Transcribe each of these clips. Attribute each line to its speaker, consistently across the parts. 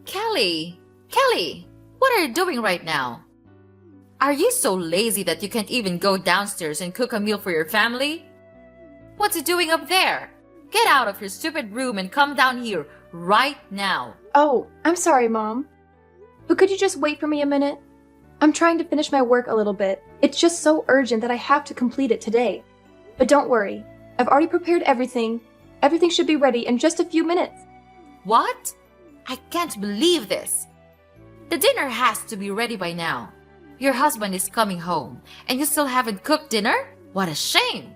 Speaker 1: Kelly! Kelly! What are you doing right now? Are you so lazy that you can't even go downstairs and cook a meal for your family? What's you doing up there? Get out of your stupid room and come down here right now.
Speaker 2: Oh, I'm sorry, Mom. But could you just wait for me a minute? I'm trying to finish my work a little bit. It's just so urgent that I have to complete it today. But don't worry. I've already prepared everything. Everything should be ready in just a few minutes.
Speaker 1: What? I can't believe this. The dinner has to be ready by now. Your husband is coming home, and you still haven't cooked dinner? What a shame!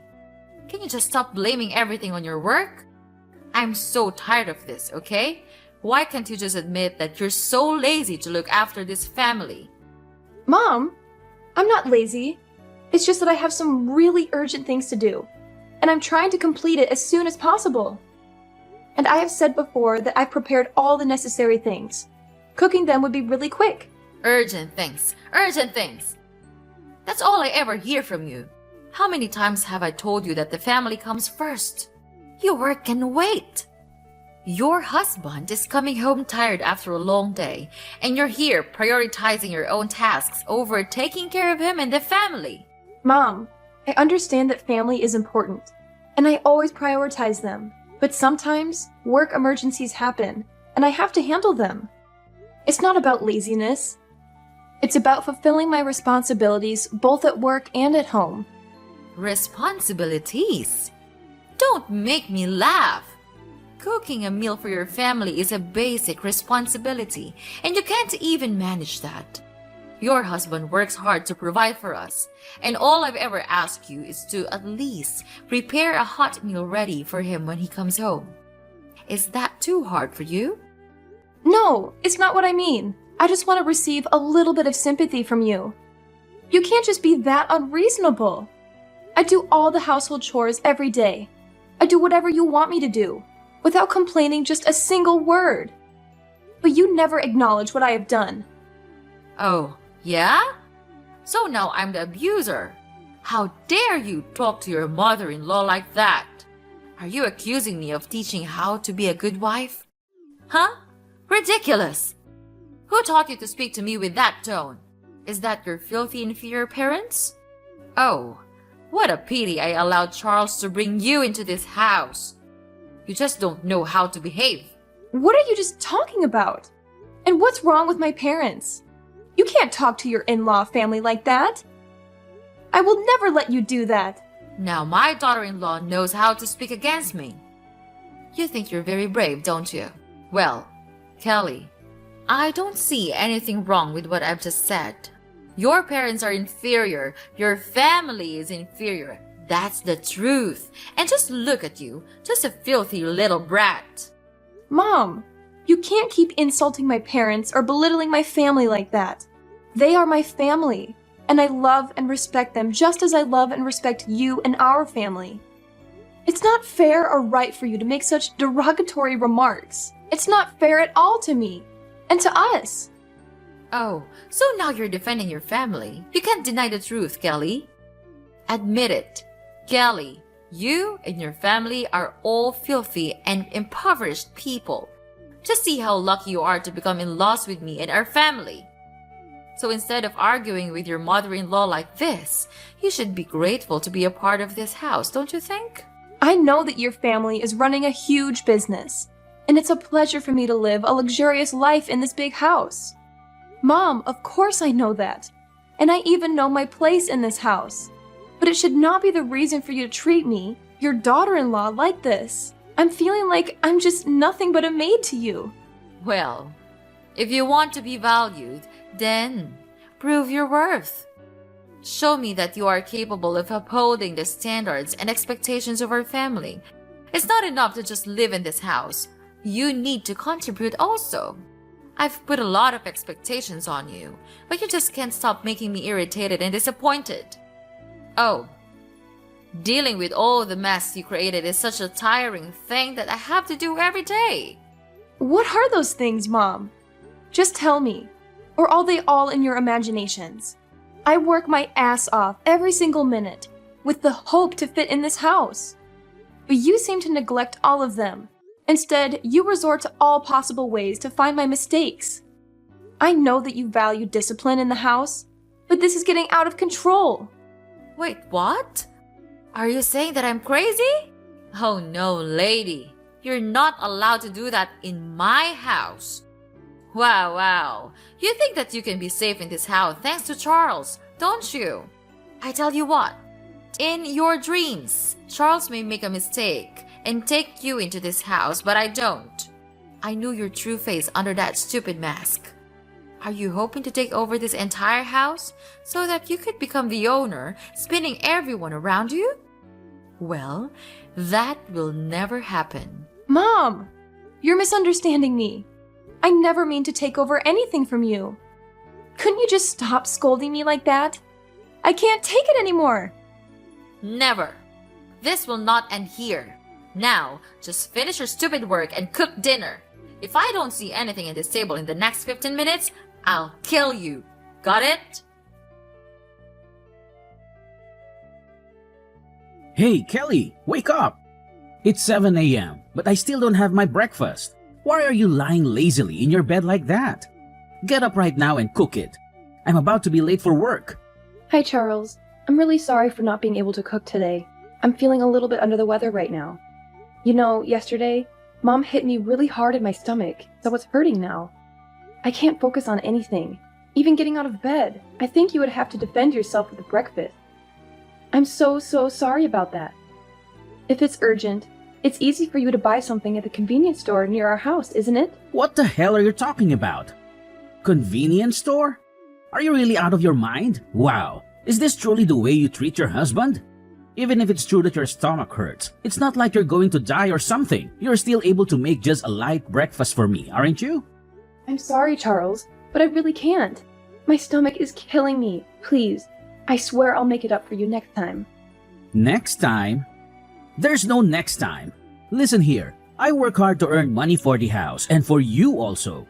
Speaker 1: Can you just stop blaming everything on your work? I'm so tired of this, okay? Why can't you just admit that you're so lazy to look after this family?
Speaker 2: Mom, I'm not lazy. It's just that I have some really urgent things to do, and I'm trying to complete it as soon as possible. And I have said before that I've prepared all the necessary things. Cooking them would be really quick.
Speaker 1: Urgent things. Urgent things. That's all I ever hear from you. How many times have I told you that the family comes first? Your work can wait. Your husband is coming home tired after a long day, and you're here prioritizing your own tasks over taking care of him and the family.
Speaker 2: Mom, I understand that family is important, and I always prioritize them. But sometimes work emergencies happen, and I have to handle them. It's not about laziness. It's about fulfilling my responsibilities both at work and at home.
Speaker 1: Responsibilities? Don't make me laugh. Cooking a meal for your family is a basic responsibility, and you can't even manage that. Your husband works hard to provide for us, and all I've ever asked you is to at least prepare a hot meal ready for him when he comes home. Is that too hard for you?
Speaker 2: No, it's not what I mean. I just want to receive a little bit of sympathy from you. You can't just be that unreasonable. I do all the household chores every day. I do whatever you want me to do, without complaining just a single word. But you never acknowledge what I have done.
Speaker 1: Oh, yeah? So now I'm the abuser. How dare you talk to your mother-in-law like that? Are you accusing me of teaching how to be a good wife? Huh? Ridiculous! Who taught you to speak to me with that tone? Is that your filthy inferior parents? Oh, what a pity I allowed Charles to bring you into this house. You just don't know how to behave.
Speaker 2: What are you just talking about? And what's wrong with my parents? You can't talk to your in-law family like that. I will never let you do that.
Speaker 1: Now my daughter-in-law knows how to speak against me. You think you're very brave, don't you? Well, Kelly, I don't see anything wrong with what I've just said. Your parents are inferior. Your family is inferior. That's the truth. And just look at you, just a filthy little brat.
Speaker 2: Mom, you can't keep insulting my parents or belittling my family like that. They are my family, and I love and respect them just as I love and respect you and our family. It's not fair or right for you to make such derogatory remarks. It's not fair at all to me, and to us.
Speaker 1: Oh, so now you're defending your family. You can't deny the truth, Kelly. Admit it. Kelly, you and your family are all filthy and impoverished people. Just see how lucky you are to become in-laws with me and our family. So instead of arguing with your mother-in-law like this, you should be grateful to be a part of this house, don't you think?
Speaker 2: I know that your family is running a huge business, and it's a pleasure for me to live a luxurious life in this big house. Mom, of course I know that, and I even know my place in this house. But it should not be the reason for you to treat me, your daughter-in-law, like this. I'm feeling like I'm just nothing but a maid to you.
Speaker 1: Well, if you want to be valued, then prove your worth. Show me that you are capable of upholding the standards and expectations of our family. It's not enough to just live in this house. You need to contribute also. I've put a lot of expectations on you, but you just can't stop making me irritated and disappointed. Oh, dealing with all the mess you created is such a tiring thing that I have to do every day.
Speaker 2: What are those things, Mom? Just tell me. Or are they all in your imaginations? I work my ass off every single minute with the hope to fit in this house. But you seem to neglect all of them, Instead, you resort to all possible ways to find my mistakes. I know that you value discipline in the house, but this is getting out of control.
Speaker 1: Wait, what? Are you saying that I'm crazy? Oh no, lady. You're not allowed to do that in my house. Wow. You think that you can be safe in this house thanks to Charles, don't you? I tell you what, in your dreams, Charles may make a mistake and take you into this house, but I don't. I knew your true face under that stupid mask. Are you hoping to take over this entire house so that you could become the owner, spinning everyone around you? Well, that will never happen.
Speaker 2: Mom, you're misunderstanding me. I never mean to take over anything from you. Couldn't you just stop scolding me like that? I can't take it anymore.
Speaker 1: Never. This will not end here. Now, just finish your stupid work and cook dinner. If I don't see anything in this table in the next 15 minutes, I'll kill you. Got it?
Speaker 3: Hey, Kelly, wake up! It's 7 a.m., but I still don't have my breakfast. Why are you lying lazily in your bed like that? Get up right now and cook it. I'm about to be late for work.
Speaker 2: Hi, Charles. I'm really sorry for not being able to cook today. I'm feeling a little bit under the weather right now. You know, yesterday, Mom hit me really hard in my stomach, so it's hurting now. I can't focus on anything, even getting out of bed. I think you would have to defend yourself with breakfast. I'm so sorry about that. If it's urgent, it's easy for you to buy something at the convenience store near our house, isn't it?
Speaker 3: What the hell are you talking about? Convenience store? Are you really out of your mind? Wow, is this truly the way you treat your husband? Even if it's true that your stomach hurts, it's not like you're going to die or something. You're still able to make just a light breakfast for me, aren't you?
Speaker 2: I'm sorry, Charles, but I really can't. My stomach is killing me. Please, I swear I'll make it up for you next time.
Speaker 3: Next time? There's no next time. Listen here, I work hard to earn money for the house and for you also.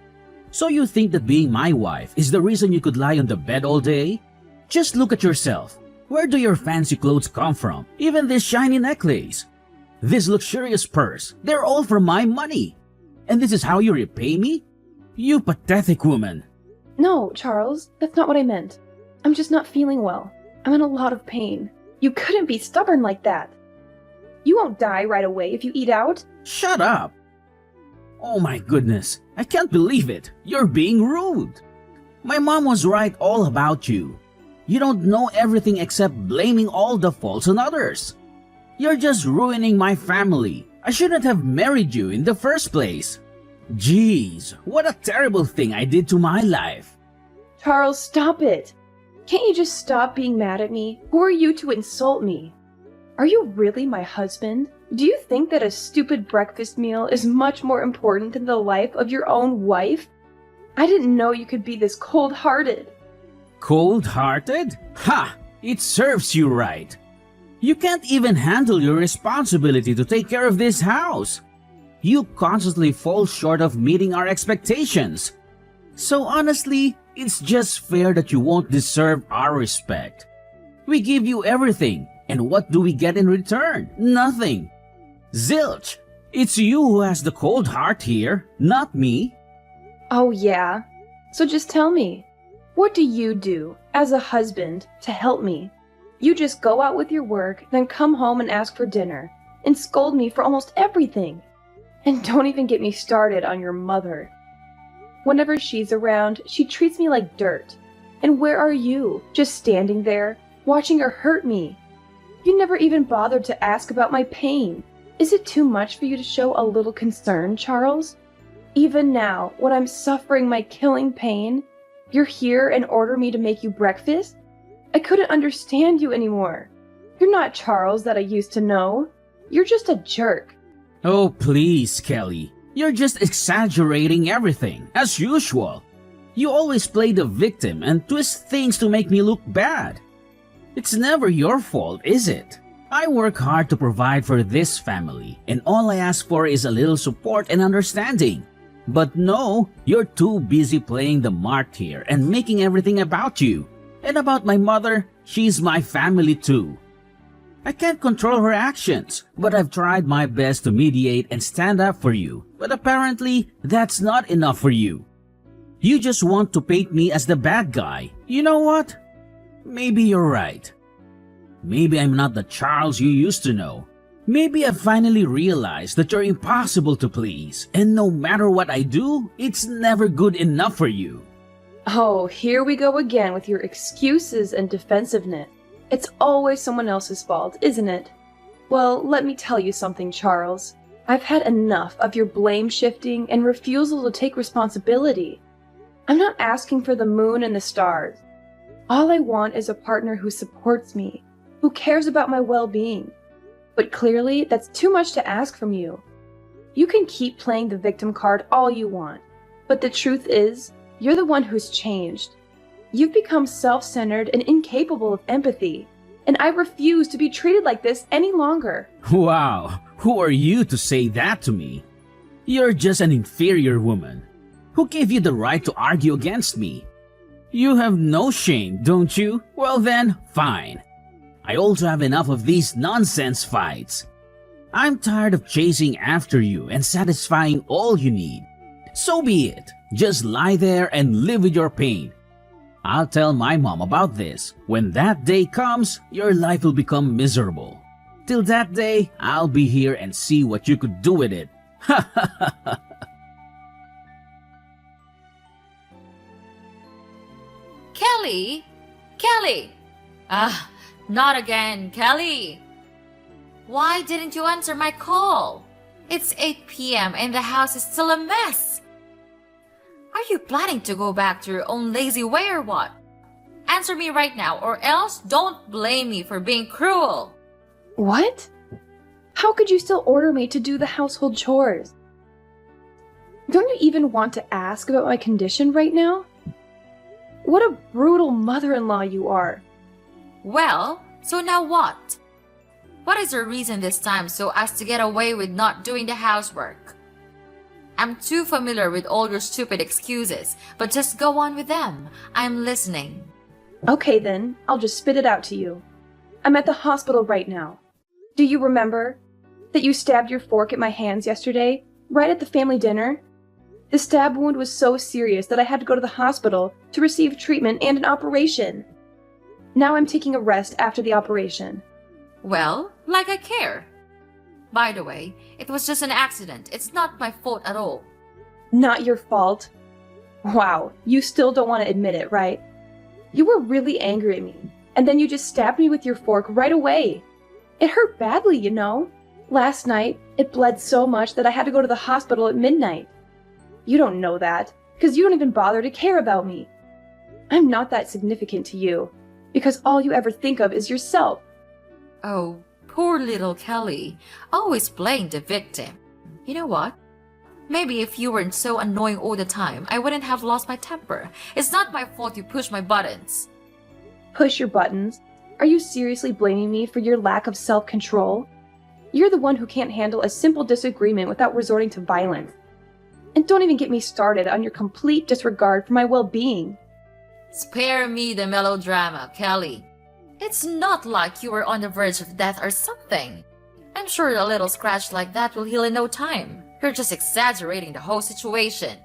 Speaker 3: So you think that being my wife is the reason you could lie on the bed all day? Just look at yourself. Where do your fancy clothes come from? Even this shiny necklace. This luxurious purse, they're all from my money. And this is how you repay me? You pathetic woman.
Speaker 2: No, Charles, that's not what I meant. I'm just not feeling well. I'm in a lot of pain. You couldn't be stubborn like that. You won't die right away if you eat out.
Speaker 3: Shut up. Oh my goodness, I can't believe it. You're being rude. My mom was right all about you. You don't know everything except blaming all the faults on others. You're just ruining my family. I shouldn't have married you in the first place. Jeez, what a terrible thing I did to my life.
Speaker 2: Charles, stop it. Can't you just stop being mad at me? Who are you to insult me? Are you really my husband? Do you think that a stupid breakfast meal is much more important than the life of your own wife? I didn't know you could be this cold-hearted.
Speaker 3: Cold-hearted? Ha! It serves you right. You can't even handle your responsibility to take care of this house. You constantly fall short of meeting our expectations. So honestly, it's just fair that you won't deserve our respect. We give you everything, and what do we get in return? Nothing. Zilch! It's you who has the cold heart here, not me.
Speaker 2: Oh yeah? So just tell me, what do you do as a husband to help me? You just go out with your work, then come home and ask for dinner, and scold me for almost everything. And don't even get me started on your mother. Whenever she's around, she treats me like dirt. And where are you? Just standing there, watching her hurt me. You never even bothered to ask about my pain. Is it too much for you to show a little concern, Charles? Even now, when I'm suffering my killing pain, you're here and order me to make you breakfast? I couldn't understand you anymore. You're not Charles that I used to know. You're just a jerk.
Speaker 3: Oh, please, Kelly. You're just exaggerating everything, as usual. You always play the victim and twist things to make me look bad. It's never your fault, is it? I work hard to provide for this family, and all I ask for is a little support and understanding. But no, you're too busy playing the mark here and making everything about you. And about my mother, she's my family too. I can't control her actions, but I've tried my best to mediate and stand up for you. But apparently, that's not enough for you. You just want to paint me as the bad guy. You know what? Maybe you're right. Maybe I'm not the Charles you used to know. Maybe I finally realized that you're impossible to please, and no matter what I do, it's never good enough for you.
Speaker 2: Oh, here we go again with your excuses and defensiveness. It's always someone else's fault, isn't it? Well, let me tell you something, Charles. I've had enough of your blame shifting and refusal to take responsibility. I'm not asking for the moon and the stars. All I want is a partner who supports me, who cares about my well-being. But clearly, that's too much to ask from you. You can keep playing the victim card all you want, but the truth is, you're the one who's changed. You've become self-centered and incapable of empathy, and I refuse to be treated like this any longer.
Speaker 3: Wow, who are you to say that to me? You're just an inferior woman. Who gave you the right to argue against me? You have no shame, don't you? Well then, fine. I also have enough of these nonsense fights. I'm tired of chasing after you and satisfying all you need. So be it. Just lie there and live with your pain. I'll tell my mom about this. When that day comes, your life will become miserable. Till that day, I'll be here and see what you could do with it. Ha ha ha ha.
Speaker 1: Kelly? Kelly! Not again, Kelly! Why didn't you answer my call? It's 8 p.m. and the house is still a mess. Are you planning to go back to your own lazy way or what? Answer me right now, or else don't blame me for being cruel.
Speaker 2: What? How could you still order me to do the household chores? Don't you even want to ask about my condition right now? What a brutal mother-in-law you are.
Speaker 1: Well, so now what? What is your reason this time so as to get away with not doing the housework? I'm too familiar with all your stupid excuses, but just go on with them. I'm listening.
Speaker 2: Okay then, I'll just spit it out to you. I'm at the hospital right now. Do you remember that you stabbed your fork at my hands yesterday, right at the family dinner? The stab wound was so serious that I had to go to the hospital to receive treatment and an operation. Now I'm taking a rest after the operation.
Speaker 1: Well, like I care. By the way, it was just an accident. It's not my fault at all.
Speaker 2: Not your fault. Wow, you still don't want to admit it, right? You were really angry at me, and then you just stabbed me with your fork right away. It hurt badly, you know. Last night, it bled so much that I had to go to the hospital at midnight. You don't know that, because you don't even bother to care about me. I'm not that significant to you, because all you ever think of is yourself.
Speaker 1: Oh, poor little Kelly, always playing the victim. You know what? Maybe if you weren't so annoying all the time, I wouldn't have lost my temper. It's not my fault you push my buttons.
Speaker 2: Push your buttons? Are you seriously blaming me for your lack of self-control? You're the one who can't handle a simple disagreement without resorting to violence. And don't even get me started on your complete disregard for my well-being.
Speaker 1: Spare me the melodrama, Kelly. It's not like you were on the verge of death or something. I'm sure a little scratch like that will heal in no time. You're just exaggerating the whole situation.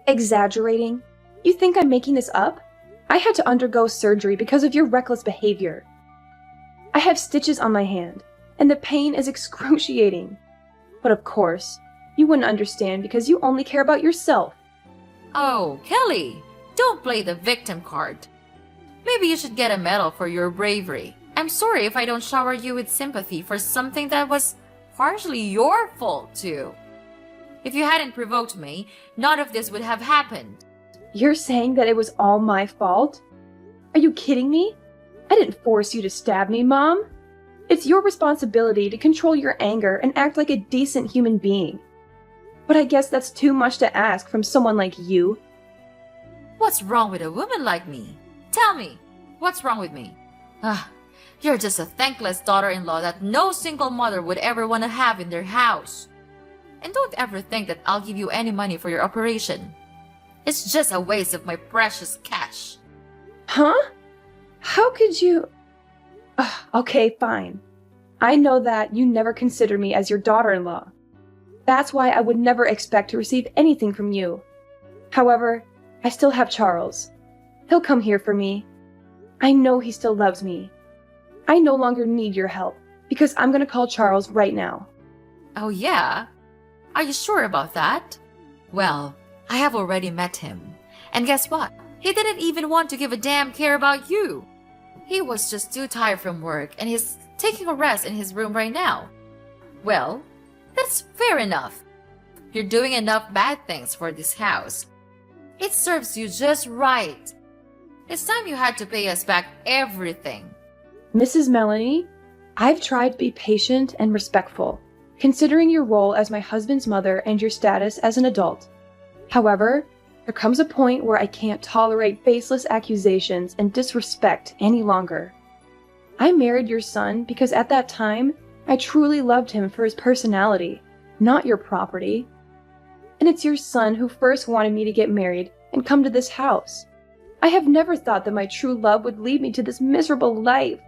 Speaker 2: Exaggerating? You think I'm making this up? I had to undergo surgery because of your reckless behavior. I have stitches on my hand, and the pain is excruciating. But of course, you wouldn't understand because you only care about yourself.
Speaker 1: Oh, Kelly, don't play the victim card. Maybe you should get a medal for your bravery. I'm sorry if I don't shower you with sympathy for something that was partially your fault too. If you hadn't provoked me, none of this would have happened.
Speaker 2: You're saying that it was all my fault? Are you kidding me? I didn't force you to stab me, Mom. It's your responsibility to control your anger and act like a decent human being. But I guess that's too much to ask from someone like you.
Speaker 1: What's wrong with a woman like me? Tell me, what's wrong with me? You're just a thankless daughter-in-law that no single mother would ever want to have in their house. And don't ever think that I'll give you any money for your operation. It's just a waste of my precious cash.
Speaker 2: Huh? How could you... Okay, fine. I know that you never considered me as your daughter-in-law. That's why I would never expect to receive anything from you. However, I still have Charles. He'll come here for me. I know he still loves me. I no longer need your help, because I'm gonna call Charles right now.
Speaker 1: Oh yeah? Are you sure about that? Well, I have already met him. And guess what? He didn't even want to give a damn care about you. He was just too tired from work and he's taking a rest in his room right now. Well, that's fair enough. You're doing enough bad things for this house. It serves you just right. It's time you had to pay us back everything.
Speaker 2: Mrs. Melanie, I've tried to be patient and respectful, considering your role as my husband's mother and your status as an adult. However, there comes a point where I can't tolerate baseless accusations and disrespect any longer. I married your son because at that time, I truly loved him for his personality, not your property. And it's your son who first wanted me to get married and come to this house. I have never thought that my true love would lead me to this miserable life.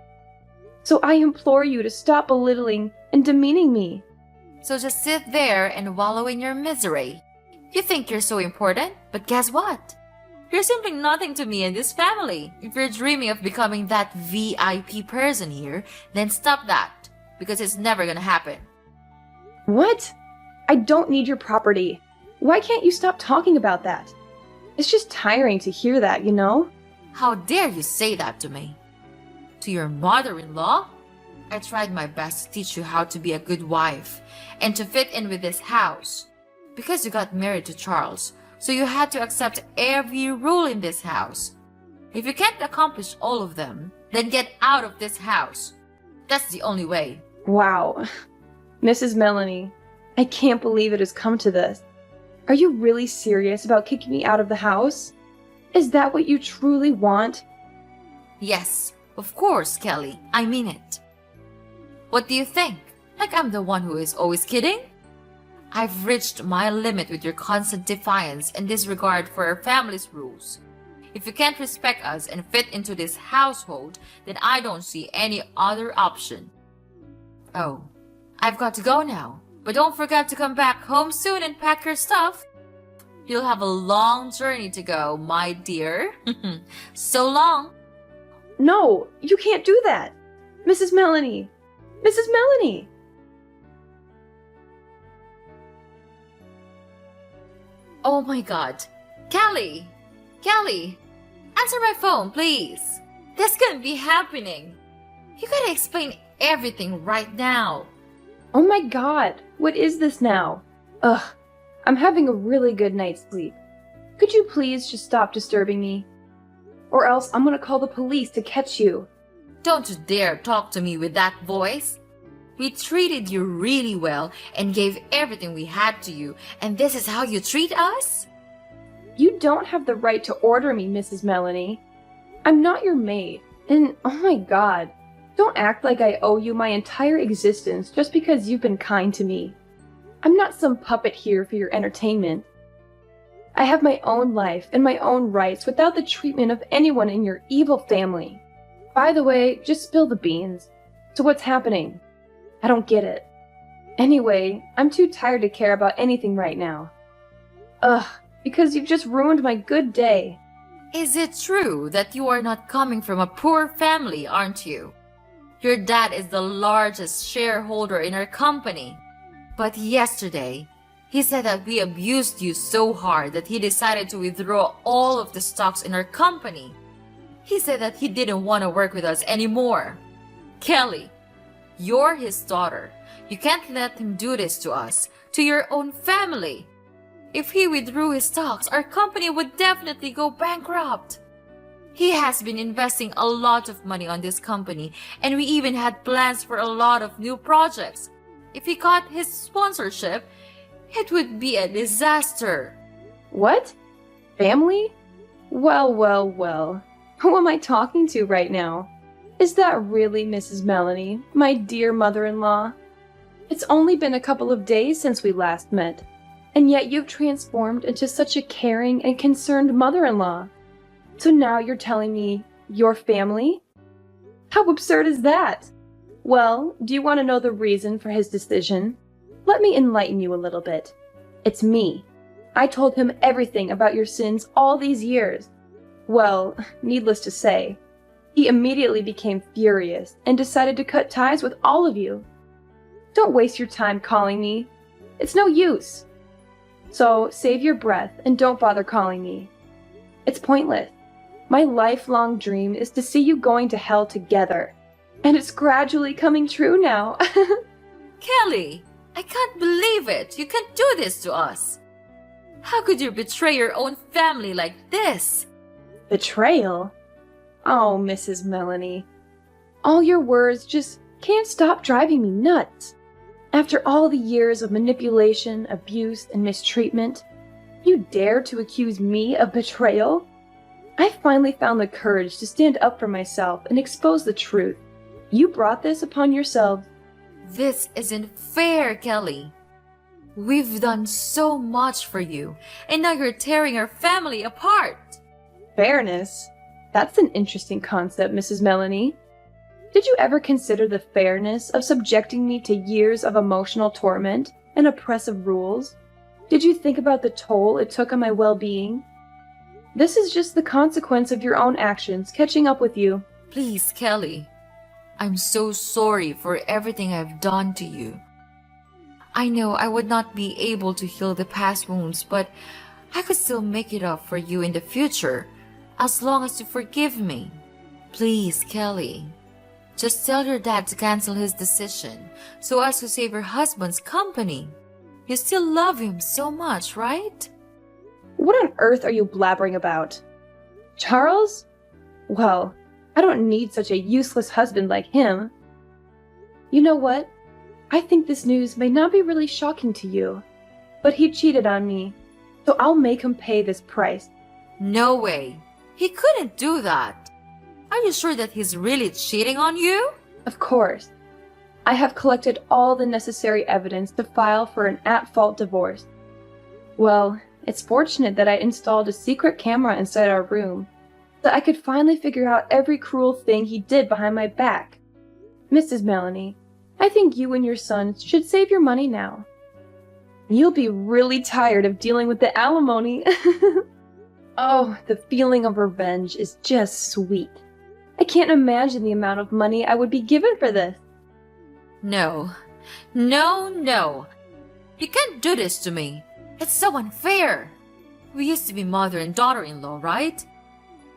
Speaker 2: So I implore you to stop belittling and demeaning me.
Speaker 1: So just sit there and wallow in your misery. You think you're so important, but guess what? You're simply nothing to me and this family. If you're dreaming of becoming that VIP person here, then stop that, because it's never gonna happen.
Speaker 2: What? I don't need your property. Why can't you stop talking about that? It's just tiring to hear that, you know?
Speaker 1: How dare you say that to me? To your mother-in-law? I tried my best to teach you how to be a good wife and to fit in with this house. Because you got married to Charles, so you had to accept every rule in this house. If you can't accomplish all of them, then get out of this house. That's the only way.
Speaker 2: Wow. Mrs. Melanie, I can't believe it has come to this. Are you really serious about kicking me out of the house? Is that what you truly want?
Speaker 1: Yes, of course, Kelly. I mean it. What do you think? Like I'm the one who is always kidding? I've reached my limit with your constant defiance and disregard for our family's rules. If you can't respect us and fit into this household, then I don't see any other option. Oh, I've got to go now. But don't forget to come back home soon and pack your stuff. You'll have a long journey to go, my dear. So long.
Speaker 2: No, you can't do that. Mrs. Melanie. Mrs. Melanie.
Speaker 1: Oh my god. Kelly! Kelly! Answer my phone, please. This can't be happening. You gotta explain everything right now.
Speaker 2: Oh my god, what is this now? Ugh, I'm having a really good night's sleep. Could you please just stop disturbing me? Or else I'm gonna call the police to catch you.
Speaker 1: Don't you dare talk to me with that voice. We treated you really well and gave everything we had to you, and this is how you treat us?
Speaker 2: You don't have the right to order me, Mrs. Melanie. I'm not your maid, and oh my god, don't act like I owe you my entire existence just because you've been kind to me. I'm not some puppet here for your entertainment. I have my own life and my own rights without the treatment of anyone in your evil family. By the way, just spill the beans. So what's happening? I don't get it. Anyway, I'm too tired to care about anything right now. Ugh, because you've just ruined my good day.
Speaker 1: Is it true that you are not coming from a poor family, aren't you? Your dad is the largest shareholder in our company. But yesterday, he said that we abused you so hard that he decided to withdraw all of the stocks in our company. He said that he didn't want to work with us anymore. Kelly, you're his daughter. You can't let him do this to us, to your own family. If he withdrew his stocks, our company would definitely go bankrupt. He has been investing a lot of money on this company, and we even had plans for a lot of new projects. If he got his sponsorship, it would be a disaster.
Speaker 2: What? Family? Well, well, well. Who am I talking to right now? Is that really Mrs. Melanie, my dear mother-in-law? It's only been a couple of days since we last met, and yet you've transformed into such a caring and concerned mother-in-law. So now you're telling me you're family? How absurd is that? Well, do you want to know the reason for his decision? Let me enlighten you a little bit. It's me. I told him everything about your sins all these years. Well, needless to say, he immediately became furious and decided to cut ties with all of you. Don't waste your time calling me. It's no use. So save your breath and don't bother calling me. It's pointless. My lifelong dream is to see you going to hell together. And it's gradually coming true now.
Speaker 1: Kelly, I can't believe it. You can't do this to us. How could you betray your own family like this?
Speaker 2: Betrayal? Oh, Mrs. Melanie. All your words just can't stop driving me nuts. After all the years of manipulation, abuse, and mistreatment, you dare to accuse me of betrayal? I finally found the courage to stand up for myself and expose the truth. You brought this upon yourselves.
Speaker 1: This isn't fair, Kelly. We've done so much for you, and now you're tearing our family apart.
Speaker 2: Fairness? That's an interesting concept, Mrs. Melanie. Did you ever consider the fairness of subjecting me to years of emotional torment and oppressive rules? Did you think about the toll it took on my well-being? This is just the consequence of your own actions catching up with you.
Speaker 1: Please, Kelly. I'm so sorry for everything I've done to you. I know I would not be able to heal the past wounds, but I could still make it up for you in the future, as long as you forgive me. Please, Kelly. Just tell your dad to cancel his decision so as to save your husband's company. You still love him so much, right?
Speaker 2: What on earth are you blabbering about? Charles? Well, I don't need such a useless husband like him. You know what? I think this news may not be really shocking to you, but he cheated on me, so I'll make him pay this price.
Speaker 1: No way. He couldn't do that. Are you sure that he's really cheating on you?
Speaker 2: Of course. I have collected all the necessary evidence to file for an at-fault divorce. Well, it's fortunate that I installed a secret camera inside our room, so I could finally figure out every cruel thing he did behind my back. Mrs. Melanie, I think you and your son should save your money now. You'll be really tired of dealing with the alimony. Oh, the feeling of revenge is just sweet. I can't imagine the amount of money I would be given for this.
Speaker 1: No. No. You can't do this to me. It's so unfair. We used to be mother and daughter-in-law, right?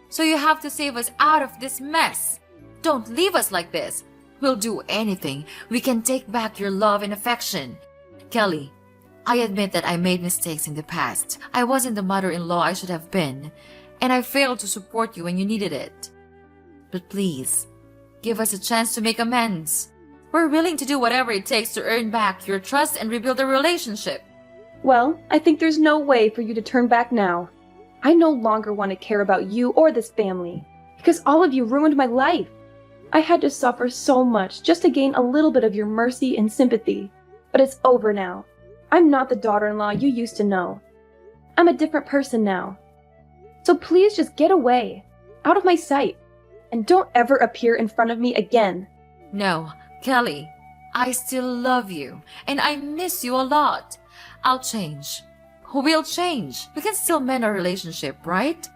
Speaker 1: So you have to save us out of this mess. Don't leave us like this. We'll do anything. We can take back your love and affection. Kelly, I admit that I made mistakes in the past. I wasn't the mother-in-law I should have been, and I failed to support you when you needed it. But please, give us a chance to make amends. We're willing to do whatever it takes to earn back your trust and rebuild the relationship.
Speaker 2: Well, I think there's no way for you to turn back now. I no longer want to care about you or this family, because all of you ruined my life. I had to suffer so much just to gain a little bit of your mercy and sympathy. But it's over now. I'm not the daughter-in-law you used to know. I'm a different person now. So please just get away, out of my sight, and don't ever appear in front of me again.
Speaker 1: No, Kelly, I still love you, and I miss you a lot. I'll change. We'll change. We can still mend our relationship, right?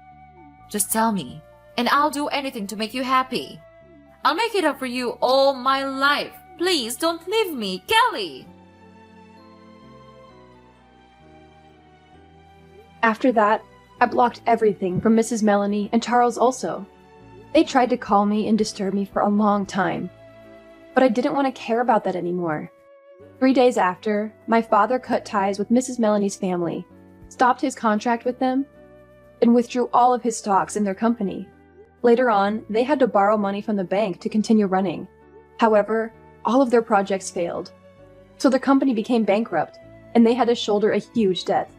Speaker 1: Just tell me, and I'll do anything to make you happy. I'll make it up for you all my life. Please don't leave me, Kelly.
Speaker 2: After that, I blocked everything from Mrs. Melanie and Charles also. They tried to call me and disturb me for a long time, but I didn't want to care about that anymore. 3 days after, my father cut ties with Mrs. Melanie's family, stopped his contract with them, and withdrew all of his stocks in their company. Later on, they had to borrow money from the bank to continue running. However, all of their projects failed. So the company became bankrupt, and they had to shoulder a huge debt.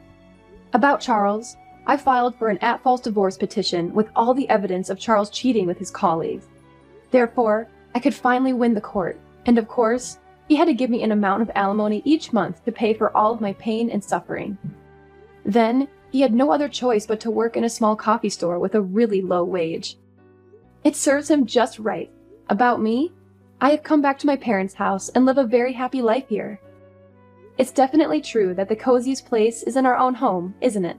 Speaker 2: About Charles, I filed for an at-fault divorce petition with all the evidence of Charles cheating with his colleagues. Therefore, I could finally win the court, and of course, he had to give me an amount of alimony each month to pay for all of my pain and suffering. Then, he had no other choice but to work in a small coffee store with a really low wage. It serves him just right. About me, I have come back to my parents' house and live a very happy life here. It's definitely true that the coziest place is in our own home, isn't it?